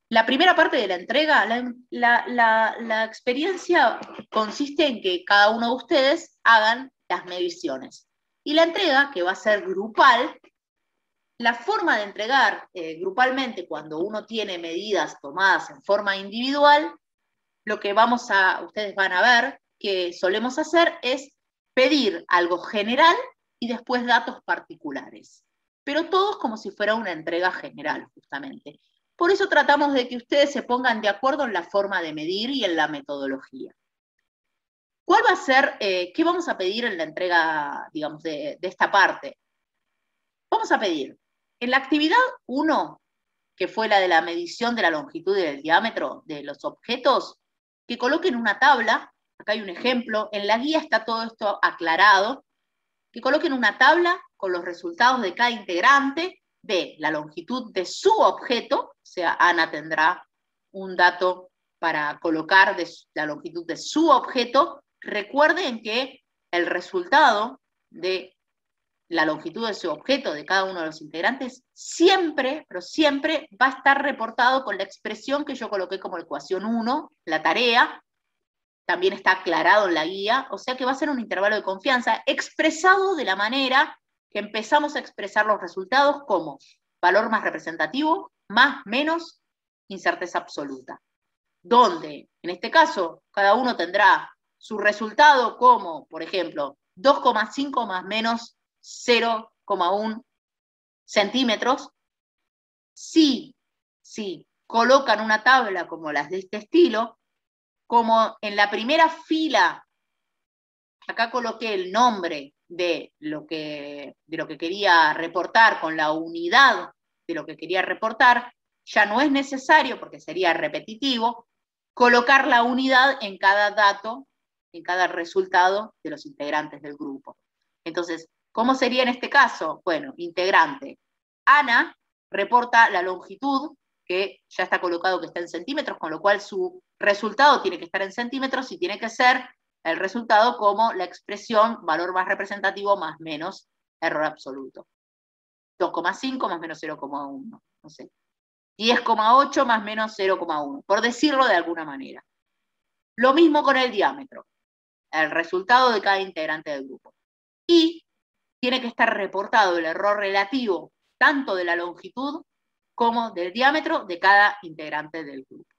La primera parte de la entrega, la experiencia consiste en que cada uno de ustedes hagan las mediciones. Y la entrega, que va a ser grupal, la forma de entregar grupalmente cuando uno tiene medidas tomadas en forma individual, lo que ustedes van a ver que solemos hacer es pedir algo general y después datos particulares. Pero todos como si fuera una entrega general, justamente. Por eso tratamos de que ustedes se pongan de acuerdo en la forma de medir y en la metodología. ¿Cuál va a ser, qué vamos a pedir en la entrega, digamos, de esta parte? Vamos a pedir, en la actividad 1, que fue la de la medición de la longitud y del diámetro de los objetos, que coloquen una tabla, acá hay un ejemplo, en la guía está todo esto aclarado, que coloquen una tabla con los resultados de cada integrante de la longitud de su objeto, o sea, Ana tendrá un dato para colocar de la longitud de su objeto. Recuerden que el resultado de la longitud de su objeto de cada uno de los integrantes siempre, pero siempre va a estar reportado con la expresión que yo coloqué como ecuación 1, la tarea, también está aclarado en la guía, o sea que va a ser un intervalo de confianza expresado de la manera que empezamos a expresar los resultados como valor más representativo, más, menos, incerteza absoluta. Donde, en este caso, cada uno tendrá su resultado como, por ejemplo, 2,5 más menos 0,1 centímetros. Si colocan una tabla como las de este estilo, como en la primera fila, acá coloqué el nombre de lo que quería reportar con la unidad de lo que quería reportar, ya no es necesario, porque sería repetitivo, colocar la unidad en cada dato, en cada resultado de los integrantes del grupo. Entonces, ¿cómo sería en este caso? Bueno, integrante. Ana reporta la longitud, que ya está colocado que está en centímetros, con lo cual su resultado tiene que estar en centímetros y tiene que ser el resultado como la expresión valor más representativo más menos error absoluto. 2,5 más menos 0,1, no sé. 10,8 más menos 0,1, por decirlo de alguna manera. Lo mismo con el diámetro, el resultado de cada integrante del grupo. Y tiene que estar reportado el error relativo tanto de la longitud como del diámetro de cada integrante del grupo.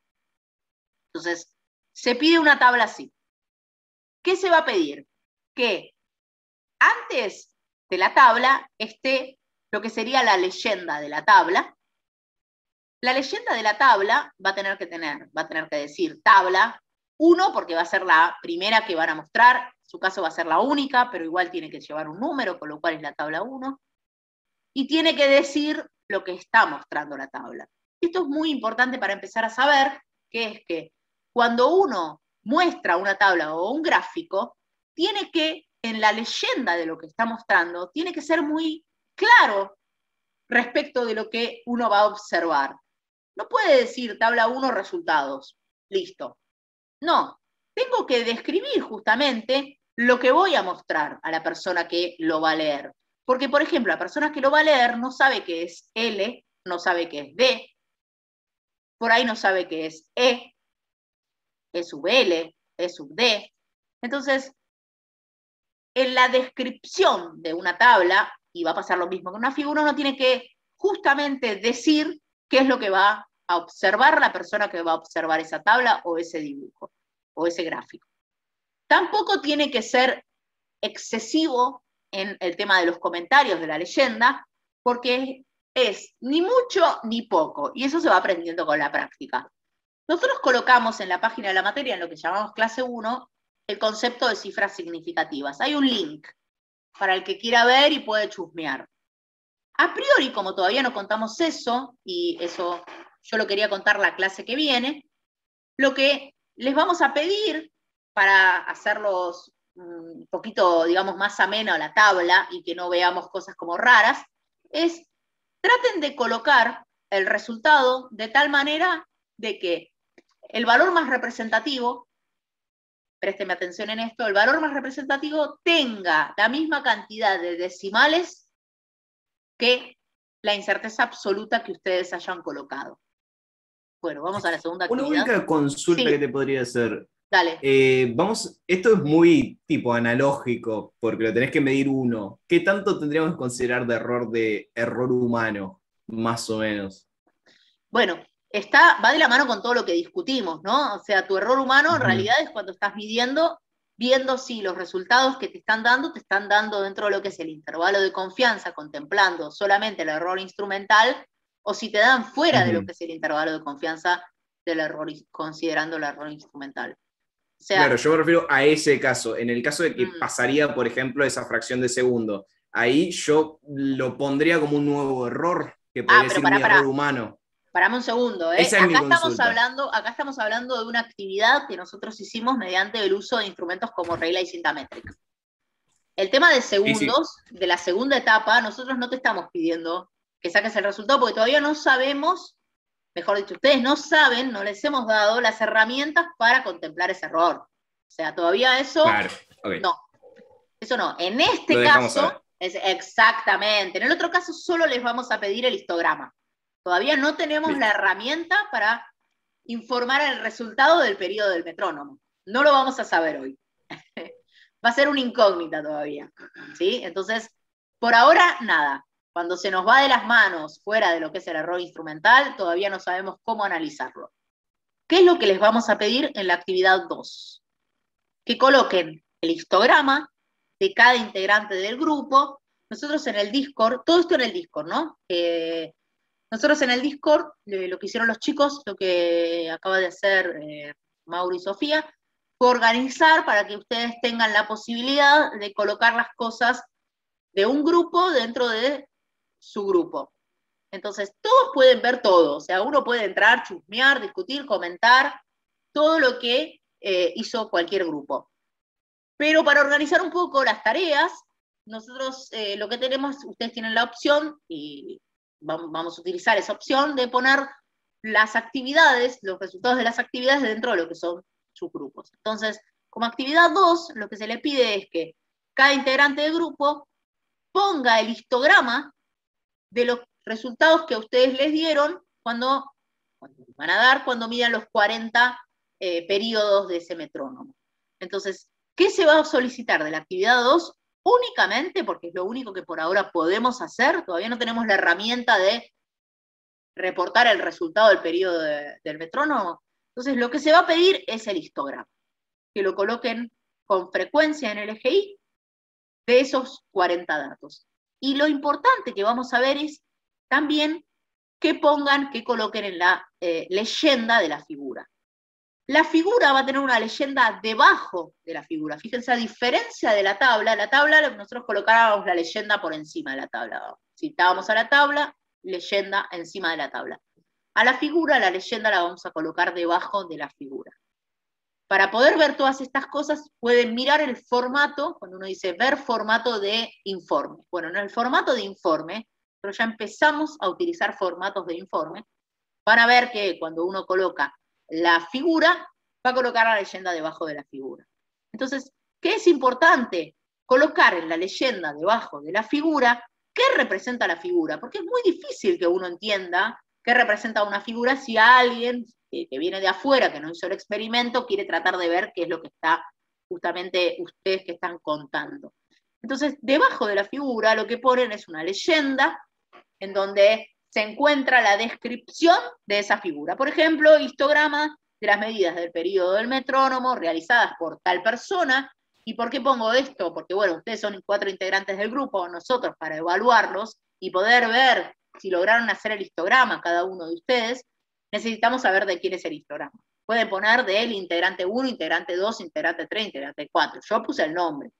Entonces, se pide una tabla así. ¿Qué se va a pedir? Que antes de la tabla esté lo que sería la leyenda de la tabla. La leyenda de la tabla va a tener que decir tabla 1, porque va a ser la primera que van a mostrar, en su caso va a ser la única, pero igual tiene que llevar un número, con lo cual es la tabla 1, y tiene que decir lo que está mostrando la tabla. Esto es muy importante para empezar a saber, que es que cuando uno muestra una tabla o un gráfico, tiene que, en la leyenda de lo que está mostrando, tiene que ser muy claro respecto de lo que uno va a observar. No puede decir tabla 1 resultados, listo. No, tengo que describir justamente lo que voy a mostrar a la persona que lo va a leer. Porque, por ejemplo, la persona que lo va a leer no sabe qué es L, no sabe qué es D, por ahí no sabe qué es E sub L, E sub D. Entonces, en la descripción de una tabla, y va a pasar lo mismo con una figura, uno tiene que justamente decir qué es lo que va a observar la persona que va a observar esa tabla o ese dibujo o ese gráfico. Tampoco tiene que ser excesivo en el tema de los comentarios de la leyenda, porque es ni mucho ni poco, y eso se va aprendiendo con la práctica. Nosotros colocamos en la página de la materia, en lo que llamamos clase 1, el concepto de cifras significativas. Hay un link para el que quiera ver y puede chusmear. A priori, como todavía no contamos eso, y eso yo lo quería contar la clase que viene, lo que les vamos a pedir para hacerlos un poquito, digamos, más ameno a la tabla y que no veamos cosas como raras, es traten de colocar el resultado de tal manera de que el valor más representativo, présteme atención en esto, el valor más representativo tenga la misma cantidad de decimales que la incerteza absoluta que ustedes hayan colocado. Bueno, vamos a la segunda Una actividad. única consulta Sí, que te podría hacer. dale. Esto es muy tipo analógico, porque lo tenés que medir uno. ¿Qué tanto tendríamos que considerar de error humano, más o menos? Bueno, va de la mano con todo lo que discutimos, ¿no? O sea, tu error humano en Ujú. realidad es cuando estás midiendo, viendo si los resultados que te están dando dentro de lo que es el intervalo de confianza, contemplando solamente el error instrumental, o si te dan fuera de lo Ujú. que es el intervalo de confianza del error, considerando el error instrumental. O Claro, sea, yo me refiero a ese caso. En el caso de que mm, pasaría, por ejemplo, esa fracción de segundo, ahí yo lo pondría como un nuevo error, que podría pero decir mi error pará, humano. parame un segundo, ¿eh? Esa es mi consulta. Acá estamos hablando de una actividad que nosotros hicimos mediante el uso de instrumentos como regla y cinta métrica. El tema de Sí, sí, segundos, de la segunda etapa, nosotros no te estamos pidiendo que saques el resultado porque todavía no sabemos, mejor dicho, ustedes no saben, no les hemos dado las herramientas para contemplar ese error. O sea, todavía claro. Ok, no, eso no. En lo este dejamos caso, saber. es exactamente. En el otro caso, solo les vamos a pedir el histograma. Todavía no tenemos la Listo. herramienta para informar el resultado del periodo del metrónomo. No lo vamos a saber hoy. Va a ser una incógnita todavía. ¿Sí? Entonces, por ahora, nada. Cuando se nos va de las manos fuera de lo que es el error instrumental, todavía no sabemos cómo analizarlo. ¿Qué es lo que les vamos a pedir en la actividad 2? Que coloquen el histograma de cada integrante del grupo. Nosotros en el Discord, todo esto en el Discord, ¿no? Nosotros en el Discord, lo que hicieron los chicos, lo que acaba de hacer Mauro y Sofía, fue organizar para que ustedes tengan la posibilidad de colocar las cosas de un grupo dentro de su grupo. Entonces, todos pueden ver todo, o sea, uno puede entrar, chusmear, discutir, comentar, todo lo que hizo cualquier grupo. Pero para organizar un poco las tareas, nosotros lo que tenemos, ustedes tienen la opción, y vamos a utilizar esa opción de poner las actividades, los resultados de las actividades dentro de lo que son sus grupos. Entonces, como actividad 2, lo que se le pide es que cada integrante del grupo ponga el histograma de los resultados que a ustedes les dieron cuando van a dar cuando midan los 40 periodos de ese metrónomo. Entonces, ¿qué se va a solicitar de la actividad 2? Únicamente, porque es lo único que por ahora podemos hacer, todavía no tenemos la herramienta de reportar el resultado del periodo del metrónomo. Entonces, lo que se va a pedir es el histograma, que lo coloquen con frecuencia en el EGI de esos 40 datos. Y lo importante que vamos a ver es también que coloquen en la leyenda de la figura. La figura va a tener una leyenda debajo de la figura. Fíjense, a diferencia de la tabla nosotros colocábamos la leyenda por encima de la tabla. Citábamos a la tabla, leyenda encima de la tabla. A la figura, la leyenda la vamos a colocar debajo de la figura. Para poder ver todas estas cosas, pueden mirar el formato, cuando uno dice ver formato de informe. Bueno, en el formato de informe, pero ya empezamos a utilizar formatos de informe, van a ver que cuando uno coloca la figura, va a colocar la leyenda debajo de la figura. Entonces, ¿qué es importante? Colocar en la leyenda debajo de la figura qué representa la figura, porque es muy difícil que uno entienda qué representa una figura si alguien que viene de afuera, que no hizo el experimento, quiere tratar de ver qué es lo que está justamente ustedes que están contando. Entonces, debajo de la figura lo que ponen es una leyenda en donde se encuentra la descripción de esa figura. Por ejemplo, histograma de las medidas del periodo del metrónomo realizadas por tal persona. ¿Y por qué pongo esto? Porque, bueno, ustedes son 4 integrantes del grupo, nosotros para evaluarlos y poder ver si lograron hacer el histograma cada uno de ustedes, necesitamos saber de quién es el histograma. Pueden poner del integrante 1, integrante 2, integrante 3, integrante 4. Yo puse el nombre.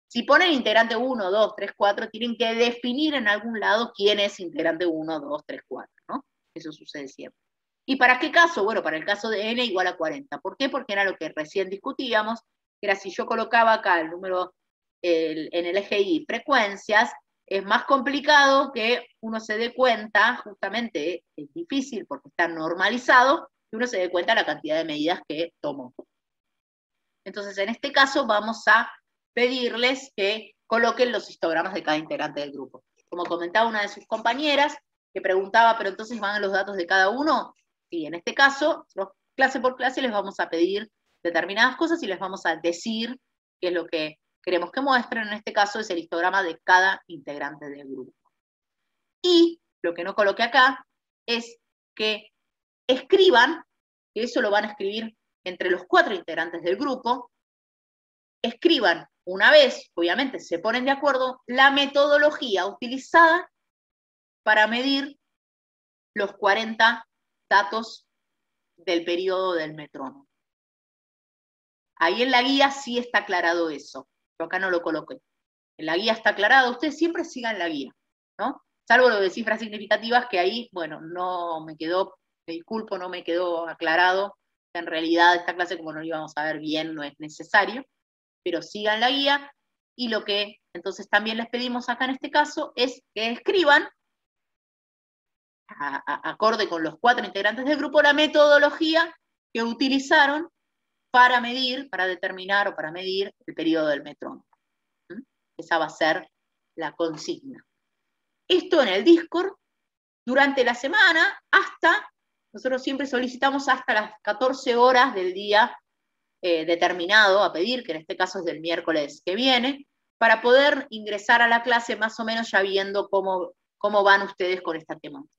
Si ponen integrante 1, 2, 3, 4, tienen que definir en algún lado quién es integrante 1, 2, 3, 4, ¿no? Eso sucede siempre. ¿Y para qué caso? Bueno, para el caso de n igual a 40. ¿Por qué? Porque era lo que recién discutíamos, que era si yo colocaba acá el número en el eje Y frecuencias, es más complicado que uno se dé cuenta, justamente es difícil porque está normalizado, que uno se dé cuenta de la cantidad de medidas que tomó. Entonces, en este caso vamos a pedirles que coloquen los histogramas de cada integrante del grupo. Como comentaba una de sus compañeras, que preguntaba, pero entonces van los datos de cada uno. ¿sí? En este caso, clase por clase les vamos a pedir determinadas cosas y les vamos a decir qué es lo que queremos que muestren. En este caso es el histograma de cada integrante del grupo. Y lo que no coloqué acá es que escriban, que eso lo van a escribir entre los 4 integrantes del grupo, escriban una vez, obviamente se ponen de acuerdo, la metodología utilizada para medir los 40 datos del periodo del metrónomo. Ahí en la guía sí está aclarado eso, pero acá no lo coloqué. En la guía está aclarado, ustedes siempre sigan la guía, ¿no? Salvo lo de cifras significativas, que ahí, bueno, no me quedó, me disculpo, no me quedó aclarado. En realidad esta clase, como no lo íbamos a ver bien, no es necesario, pero sigan la guía, y lo que entonces también les pedimos acá en este caso es que escriban, acorde con los 4 integrantes del grupo, la metodología que utilizaron para medir, para determinar o para medir el periodo del metrónomo. Esa va a ser la consigna. Esto en el Discord, durante la semana, nosotros siempre solicitamos hasta las 14 horas del día determinado a pedir, que en este caso es del miércoles que viene, para poder ingresar a la clase más o menos ya viendo cómo van ustedes con esta temática.